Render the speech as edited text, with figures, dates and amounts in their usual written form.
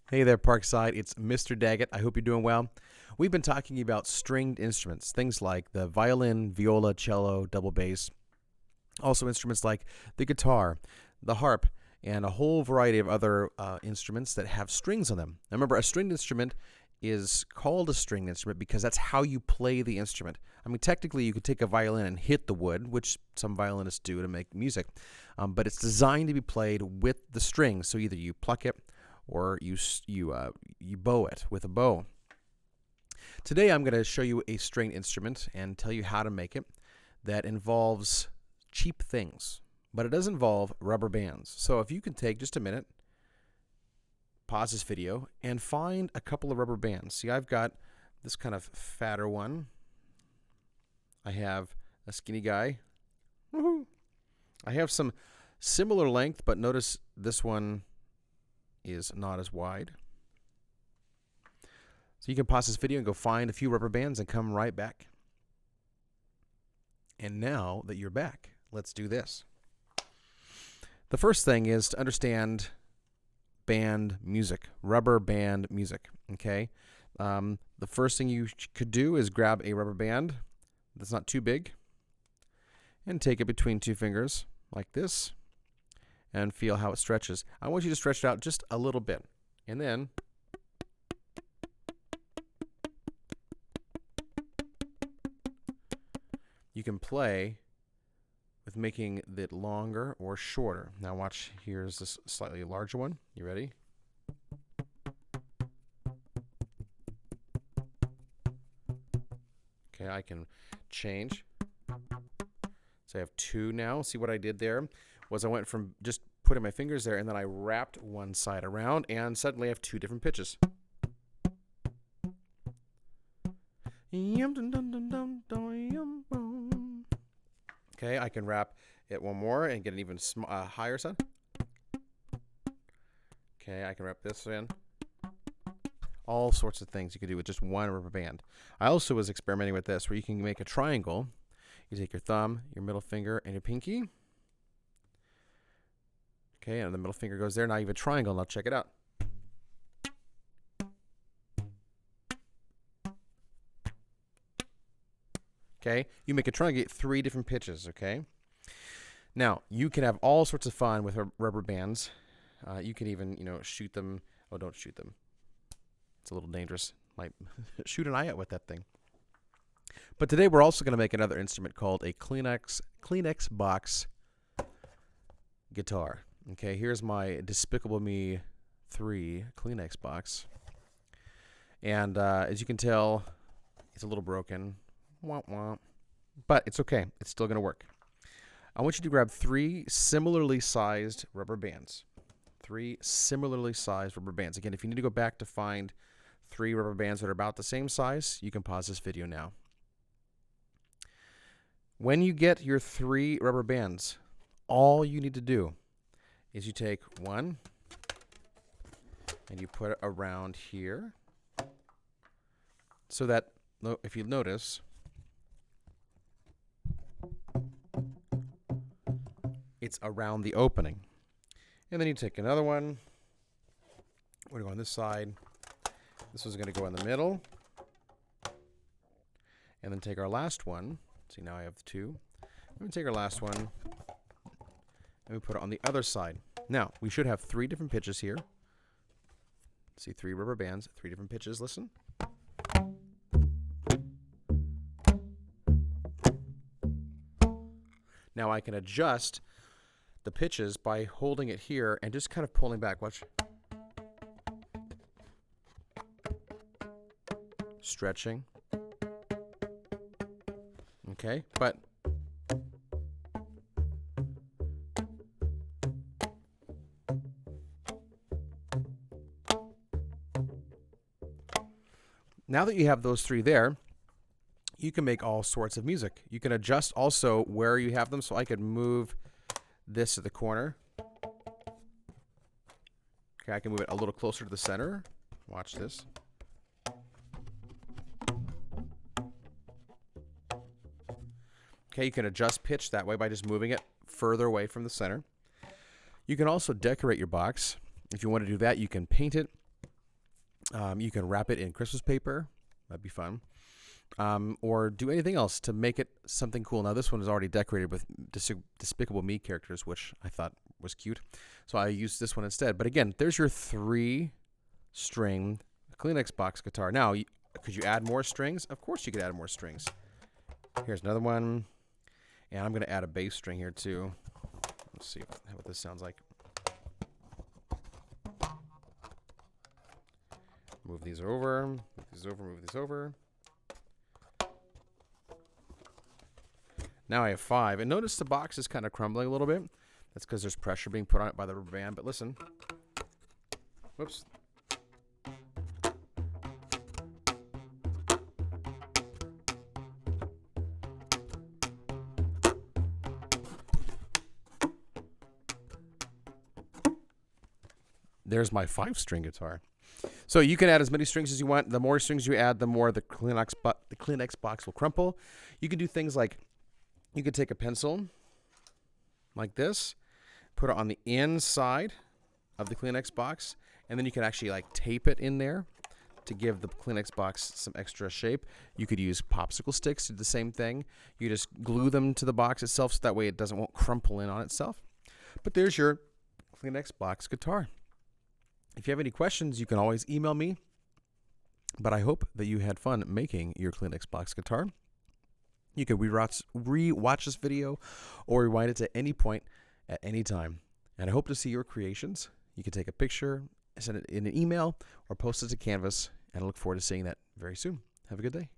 Hey there, Parkside. It's Mr. Daggett. I hope you're doing well. We've been talking about stringed instruments, things like the violin, viola, cello, double bass, also instruments like the guitar, the harp, and a whole variety of other instruments that have strings on them. Now remember, a stringed instrument is called a stringed instrument because that's how you play the instrument. I mean, technically, you could take a violin and hit the wood, which some violinists do to make music, but it's designed to be played with the strings. So either you pluck it or you bow it with a bow. Today, I'm going to show you a stringed instrument and tell you how to make it that involves cheap things, but it does involve rubber bands. So if you can take just a minute, pause this video, and find a couple of rubber bands. See, I've got this kind of fatter one. I have a skinny guy. Woohoo! I have some similar length, but notice this one is not as wide. So you can pause this video and go find a few rubber bands and come right back. And now that you're back, let's do this. The first thing is to understand band music, rubber band music, okay? The first thing you could do is grab a rubber band that's not too big and take it between two fingers like this and feel how it stretches. I want you to stretch it out just a little bit, and then you can play with making it longer or shorter. Now watch, here's this slightly larger one. You ready? Okay, I can change. So I have two now. See what I did there was I went from just putting my fingers there, and then I wrapped one side around, and suddenly I have two different pitches. Okay, I can wrap it one more and get an even higher sound. Okay, I can wrap this in. All sorts of things you can do with just one rubber band. I also was experimenting with this, where you can make a triangle. You take your thumb, your middle finger, and your pinky. Okay, and the middle finger goes there. Now you have a triangle. Now check it out. Okay, you make a triangle, get three different pitches, okay? Now, you can have all sorts of fun with rubber bands. You can even, shoot them. Oh, don't shoot them. It's a little dangerous. Might shoot an eye out with that thing. But today we're also going to make another instrument called a Kleenex Box Guitar. Okay, here's my Despicable Me 3 Kleenex box. And as you can tell, it's a little broken. Womp womp. But it's okay. It's still going to work. I want you to grab three similarly sized rubber bands. Three similarly sized rubber bands. Again, if you need to go back to find three rubber bands that are about the same size, you can pause this video now. When you get your three rubber bands, all you need to do is you take one and you put it around here so that, if you notice, it's around the opening. And then you take another one. We're going to go on this side. This is going to go in the middle. And then take our last one. See, now I have two. We're going to take our last one and we put it on the other side. Now, we should have three different pitches here. See, three rubber bands, three different pitches. Listen. Now I can adjust the pitches by holding it here and just kind of pulling back. Watch. Stretching. Okay, but now that you have those three there, you can make all sorts of music. You can adjust also where you have them. So I could move this to the corner. Okay, I can move it a little closer to the center. Watch this. Okay, you can adjust pitch that way by just moving it further away from the center. You can also decorate your box. If you want to do that, you can paint it You can wrap it in Christmas paper. That'd be fun. Or do anything else to make it something cool. Now, this one is already decorated with Despicable Me characters, which I thought was cute. So I used this one instead. But again, there's your 3-string Kleenex box guitar. Now, could you add more strings? Of course you could add more strings. Here's another one. And I'm going to add a bass string here too. Let's see what this sounds like. Move these over, move these over, move these over. Now I have 5. And notice the box is kind of crumbling a little bit. That's because there's pressure being put on it by the rubber band. But listen. Whoops. There's my 5-string guitar. So you can add as many strings as you want. The more strings you add, the more the Kleenex box will crumple. You can do things like, you could take a pencil like this, put it on the inside of the Kleenex box, and then you can actually like tape it in there to give the Kleenex box some extra shape. You could use popsicle sticks to do the same thing. You just glue them to the box itself so that way it won't crumple in on itself. But there's your Kleenex box guitar. If you have any questions, you can always email me. But I hope that you had fun making your Kleenex box guitar. You can re-watch this video or rewind it to any point at any time. And I hope to see your creations. You can take a picture, send it in an email, or post it to Canvas. And I look forward to seeing that very soon. Have a good day.